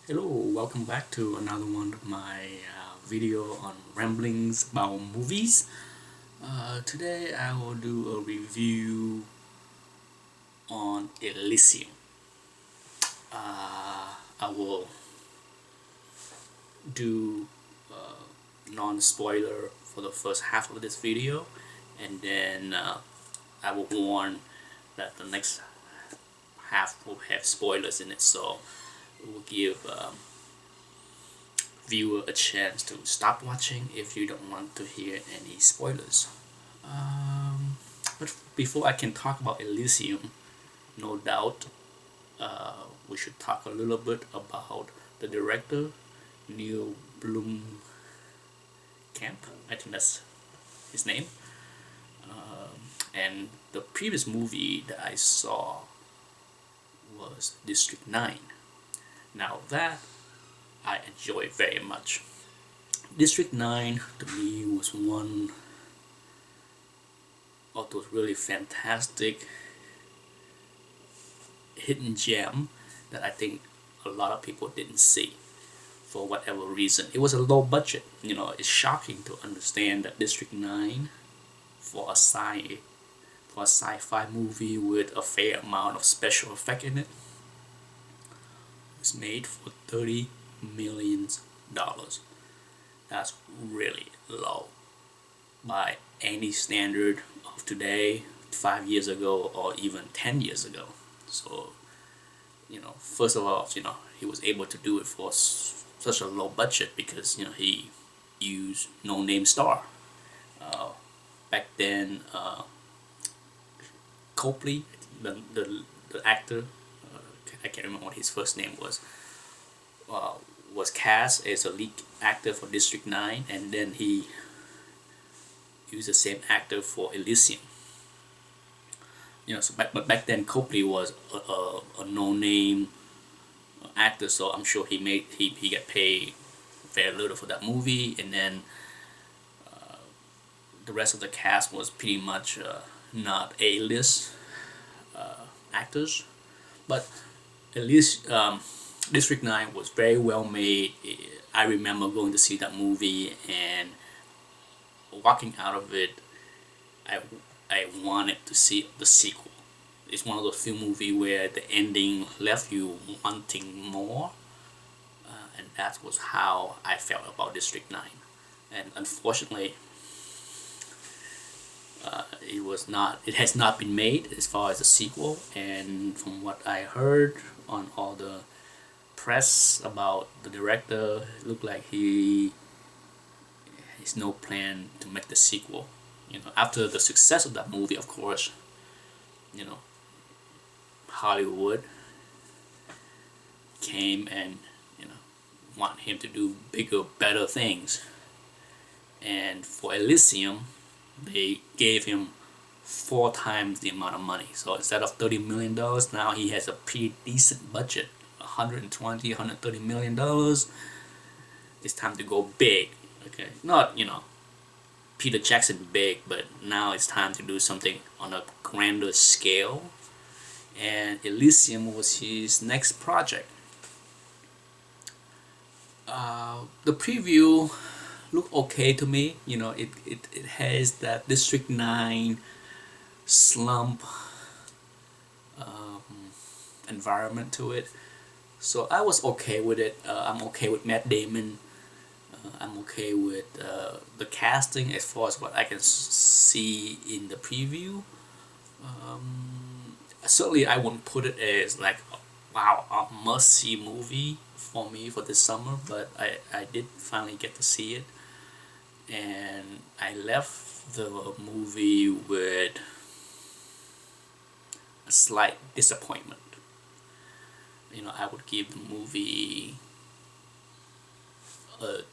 Hello, welcome back to another one of my video on ramblings about movies. Today I will do a review on Elysium. I will do non-spoiler for the first half of this video, and then I will warn that the next half will have spoilers in it, so it will give viewer a chance to stop watching if you don't want to hear any spoilers. But before I can talk about Elysium, no doubt we should talk a little bit about the director, Neil Blomkamp. I think that's his name. And the previous movie that I saw was District 9. Now that I enjoy very much. District 9 to me was one of those really fantastic hidden gem that I think a lot of people didn't see for whatever reason. It was a low budget. It's shocking to understand that District 9 for a sci-fi movie with a fair amount of special effect in it was made for $30 million. That's really low by any standard of today, 5 years ago, or even 10 years ago. So, first of all, he was able to do it for such a low budget because, he used no-name star. Back then, Copley, the actor, I can't remember what his first name was cast as a lead actor for District 9, and then he used the same actor for Elysium. But back then Copley was a no-name actor, so I'm sure he got paid very little for that movie, and then the rest of the cast was pretty much not A-list actors, but at least District 9 was very well made. I remember going to see that movie and walking out of it, I wanted to see the sequel. It's one of those few movies where the ending left you wanting more, and that was how I felt about District 9. And unfortunately, it has not been made as far as a sequel, and from what I heard on all the press about the director, it looked like he has no plan to make the sequel. After the success of that movie, of course, Hollywood came and want him to do bigger, better things. And for Elysium, they gave him 4 times the amount of money. So instead of $30 million, now he has a pretty decent budget, $130 million. It's time to go big. Okay, not Peter Jackson big, but now it's time to do something on a grander scale. And Elysium was his next project. The preview looked okay to me. It has that District 9 slump environment to it, so I was okay with it. I'm okay with Matt Damon. I'm okay with the casting as far as what I can see in the preview. Certainly I wouldn't put it as like, wow, a must-see movie for me for this summer, but I did finally get to see it, and I left the movie with a slight disappointment. I would give the movie a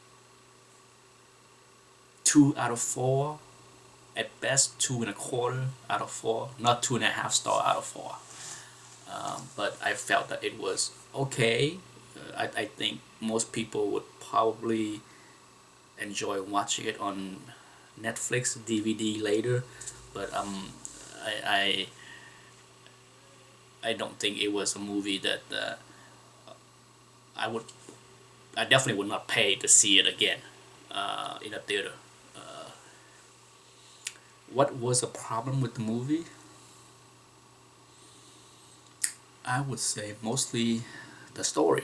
2 out of 4, at best 2.25 out of 4, not 2.5 star out of 4. But I felt that it was okay. I think most people would probably enjoy watching it on Netflix DVD later, but I don't think it was a movie that I would, I definitely would not pay to see it again in a theater. What was the problem with the movie? I would say mostly the story,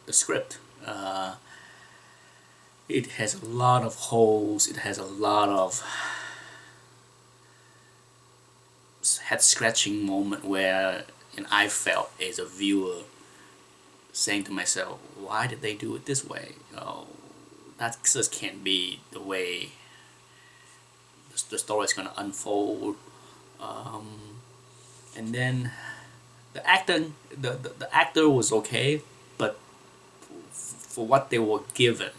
the script. It has a lot of holes. It has a lot of head scratching moment where, and I felt as a viewer saying to myself, why did they do it this way? That just can't be the way the story is gonna unfold. And then the acting, the actor was okay, but for what they were given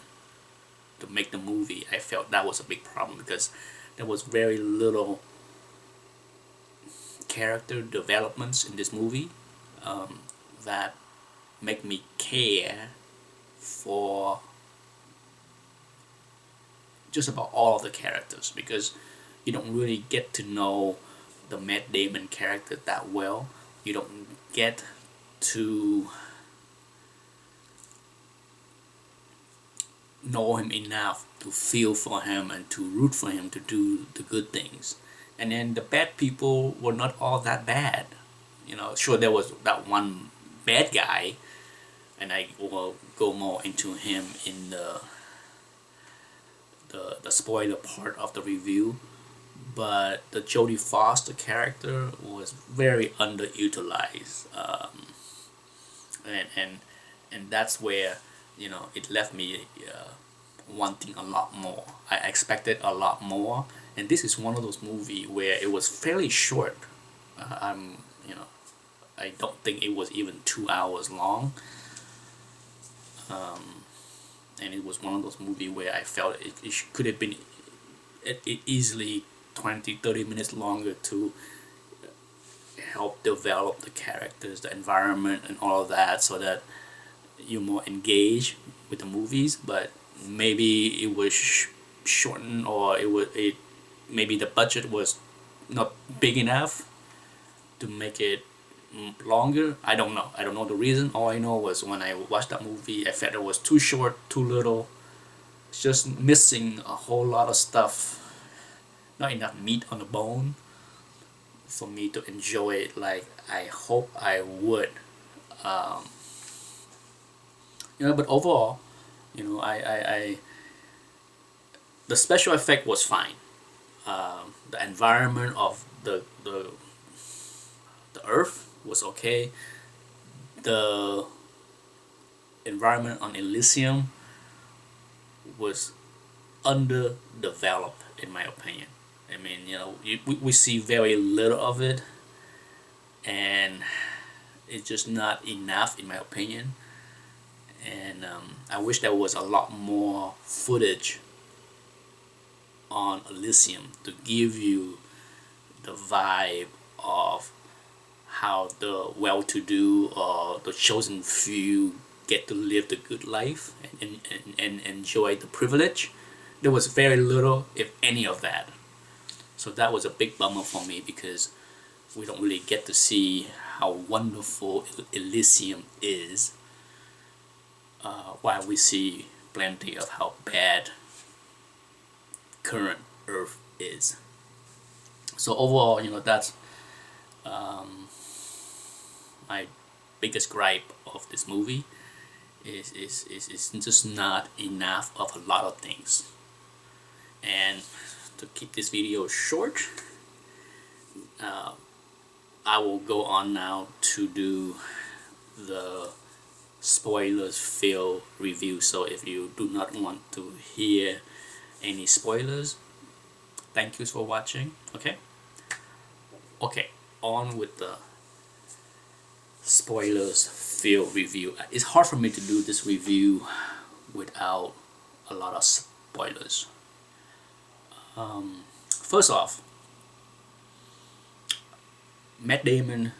to make the movie, I felt that was a big problem because there was very little character developments in this movie that make me care for just about all of the characters, because you don't really get to know the Matt Damon character that well. You don't get to know him enough to feel for him and to root for him to do the good things. And then the bad people were not all that bad. Sure, there was that one bad guy, and I will go more into him in the spoiler part of the review. But the Jodie Foster character was very underutilized, and that's where it left me wanting a lot more. I expected a lot more, and this is one of those movies where it was fairly short. I'm I don't think it was even 2 hours long. And it was one of those movies where I felt it could have been it easily 20-30 minutes longer to help develop the characters, the environment, and all of that, so that you're more engaged with the movies. But maybe it was shortened, or maybe the budget was not big enough to make it longer. I don't know the reason. All I know was when I watched that movie, I felt it was too short, too little. It's just missing a whole lot of stuff. Not enough meat on the bone for me to enjoy it like I hope I would. But overall, I the special effect was fine. The environment of the Earth was okay. The environment on Elysium was underdeveloped, in my opinion. I mean, we see very little of it, and it's just not enough, in my opinion. And I wish there was a lot more footage on Elysium to give you the vibe of how the well-to-do or the chosen few get to live the good life and enjoy the privilege. There was very little, if any, of that. So that was a big bummer for me, because we don't really get to see how wonderful Elysium is, while we see plenty of how bad current Earth is. So overall, that's my biggest gripe of this movie is just not enough of a lot of things. And to keep this video short, I will go on now to do the spoilers filled review. So if you do not want to hear any spoilers, thank you for watching. Okay, on with the spoilers filled review. It's hard for me to do this review without a lot of spoilers. First off, Matt Damon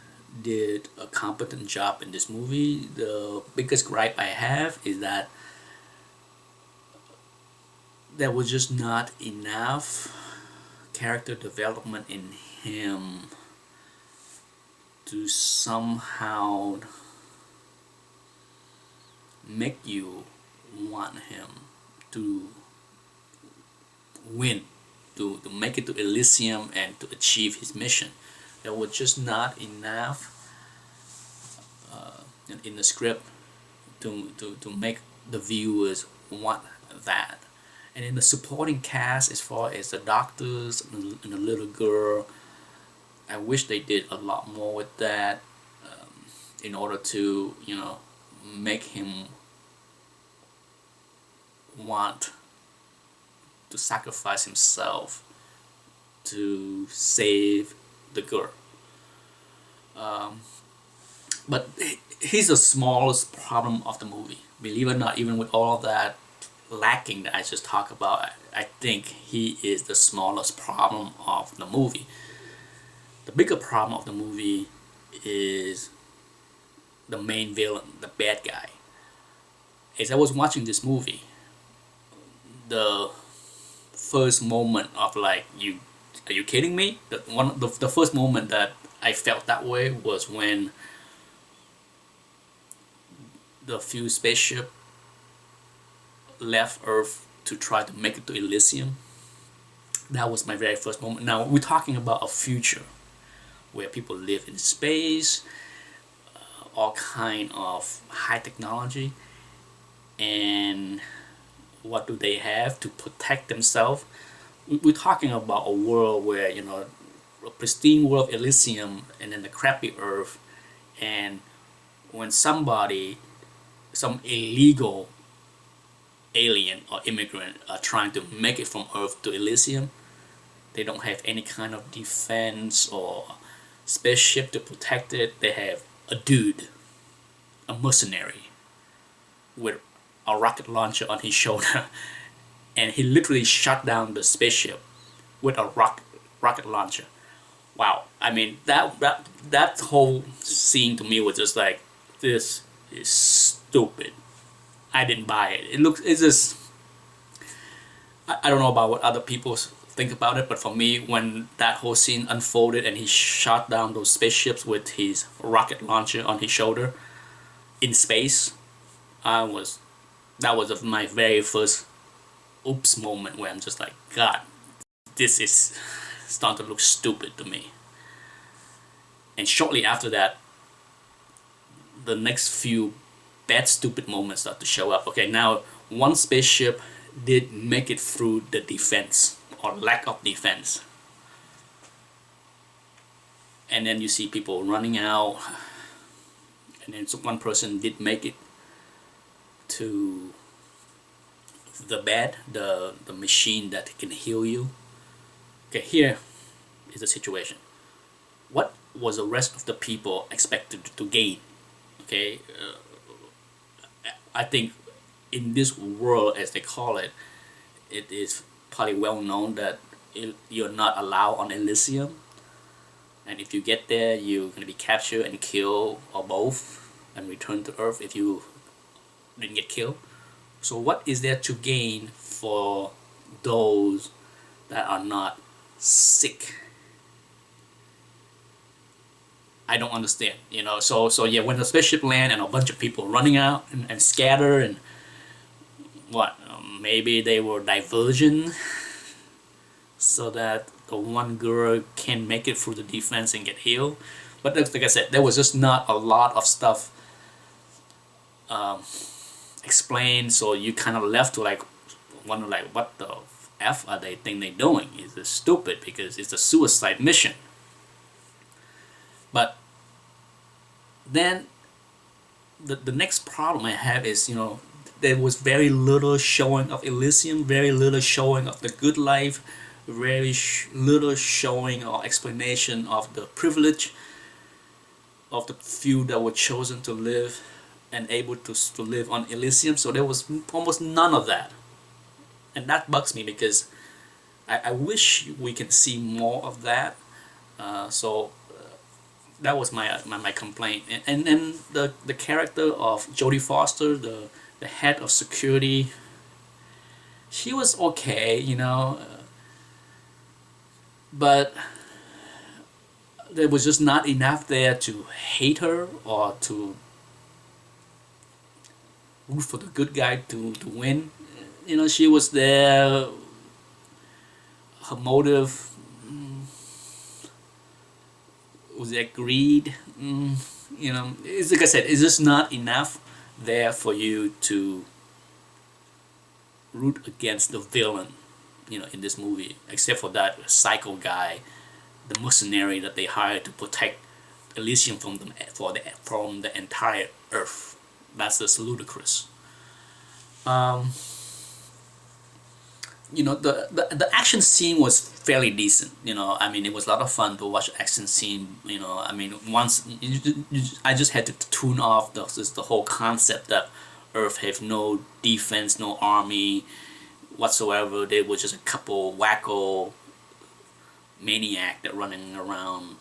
did a competent job in this movie. The biggest gripe I have is that there was just not enough character development in him to somehow make you want him to win, to make it to Elysium and to achieve his mission. There was just not enough in the script to make the viewers want that. And in the supporting cast, as far as the doctors and the little girl, I wish they did a lot more with that, in order to, make him want to sacrifice himself to save the girl. But he's the smallest problem of the movie. Believe it or not, even with all that lacking that I just talked about, I think he is the smallest problem of the movie. The bigger problem of the movie is the main villain, the bad guy. As I was watching this movie, the first moment of like, are you kidding me? The first moment that I felt that way was when the few spaceship left Earth to try to make it to Elysium. That was my very first moment. Now we're talking about a future where people live in space, all kind of high technology, and what do they have to protect themselves? We're talking about a world where, a pristine world of Elysium and then the crappy Earth, and when some illegal alien or immigrant are trying to make it from Earth to Elysium, they don't have any kind of defense or spaceship to protect it. They have a dude, a mercenary, with a rocket launcher on his shoulder, and he literally shot down the spaceship with a rocket launcher. Wow! I mean, that whole scene to me was just like, this is stupid. I didn't buy it. It's just, I don't know about what other people think about it, but for me, when that whole scene unfolded and he shot down those spaceships with his rocket launcher on his shoulder in space, that was my very first oops moment where I'm just like, God, this is starting to look stupid to me. And shortly after that, the next few bad stupid moments start to show up. Okay, now one spaceship did make it through the defense or lack of defense, and then you see people running out, and then one person did make it to the machine that can heal you. Okay, here is the situation. What was the rest of the people expected to gain? Okay, I think in this world, as they call it, it is probably well known that you're not allowed on Elysium, and if you get there, you're going to be captured and killed, or both, and returned to Earth if you didn't get killed. So what is there to gain for those that are not sick? I don't understand, So yeah, when the spaceship land and a bunch of people running out and scatter, and what, maybe they were diversion so that the one girl can make it through the defense and get healed. But like I said, there was just not a lot of stuff explained, so you kind of left to like wonder like, what the F are they think they're doing? Is this stupid? Because it's a suicide mission. But then the next problem I have is, there was very little showing of Elysium, very little showing of the good life, very little showing or explanation of the privilege of the few that were chosen to live and able to live on Elysium. So there was almost none of that, and that bugs me because I wish we can see more of that. That was my complaint. And then the character of Jodie Foster, the head of security, she was okay, but there was just not enough there to hate her or to root for the good guy to win. You know, she was there. Her motive was that greed. You know, it's like I said, it's just not enough there for you to root against the villain. You know, in this movie, except for that psycho guy, the mercenary that they hired to protect Elysium from the entire Earth. That's just ludicrous. You know, the action scene was fairly decent. You know, I mean, it was a lot of fun to watch action scene. You know, I mean, once I just had to tune off the whole concept that Earth have no defense, no army whatsoever. They were just a couple wacko maniac that running around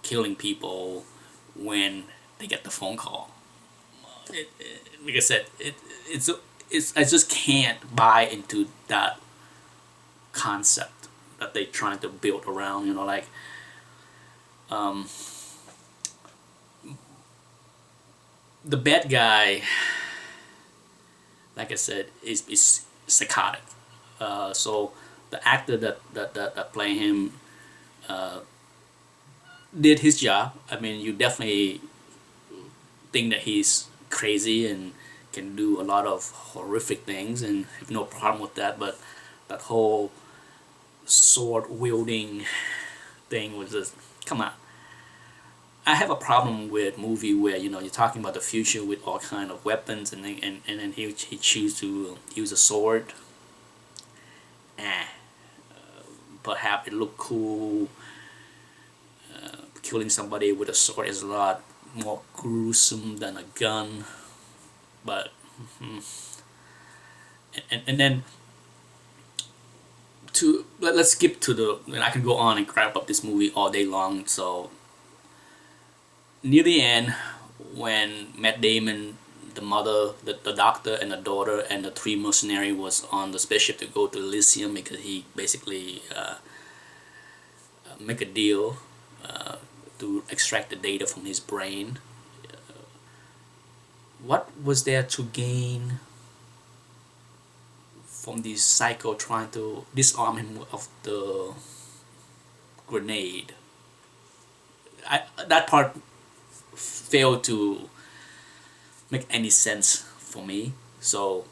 killing people when they get the phone call. Like I said, it's I just can't buy into that concept that they're trying to build around. You know, like the bad guy, like I said, is psychotic. So the actor that played him did his job. I mean, you definitely think that he's crazy and can do a lot of horrific things, and have no problem with that. But that whole sword wielding thing was just, come on. I have a problem with movie where, you know, you're talking about the future with all kind of weapons, and then he choose to use a sword. Perhaps it looked cool. Killing somebody with a sword is a lot more gruesome than a gun. But and then let's skip to the, and I can go on and crap up this movie all day long. So near the end, when Matt Damon, the mother, the doctor, and the daughter, and the three mercenary was on the spaceship to go to Elysium, because he basically make a deal to extract the data from his brain. What was there to gain from this psycho trying to disarm him of the grenade? That part failed to make any sense for me. So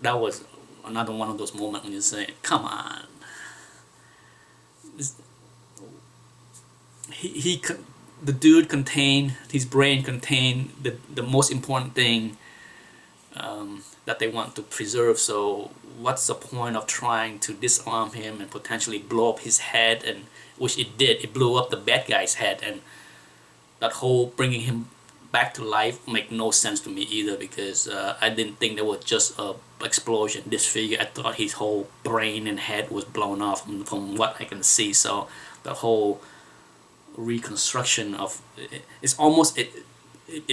that was another one of those moments when you say, come on. The dude contained, his brain contained the most important thing that they want to preserve. So what's the point of trying to disarm him and potentially blow up his head? And which it did. It blew up the bad guy's head, and that whole bringing him back to life make no sense to me either, because I didn't think there was just a explosion, disfigure. I thought his whole brain and head was blown off from what I can see. So the whole reconstruction of it's almost it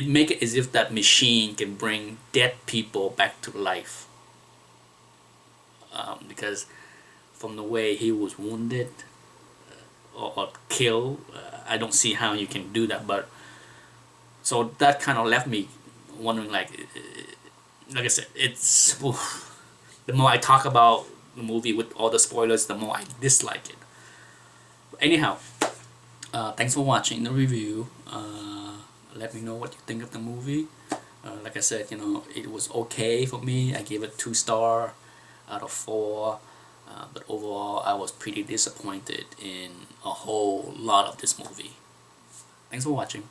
make it as if that machine can bring dead people back to life, because from the way he was wounded or killed, I don't see how you can do that. But so that kind of left me wondering, like I said, it's oof, the more I talk about the movie with all the spoilers, the more I dislike it. Anyhow, thanks for watching the review. Let me know what you think of the movie. Like I said, you know, it was okay for me. I gave it 2 stars out of 4. But overall, I was pretty disappointed in a whole lot of this movie. Thanks for watching.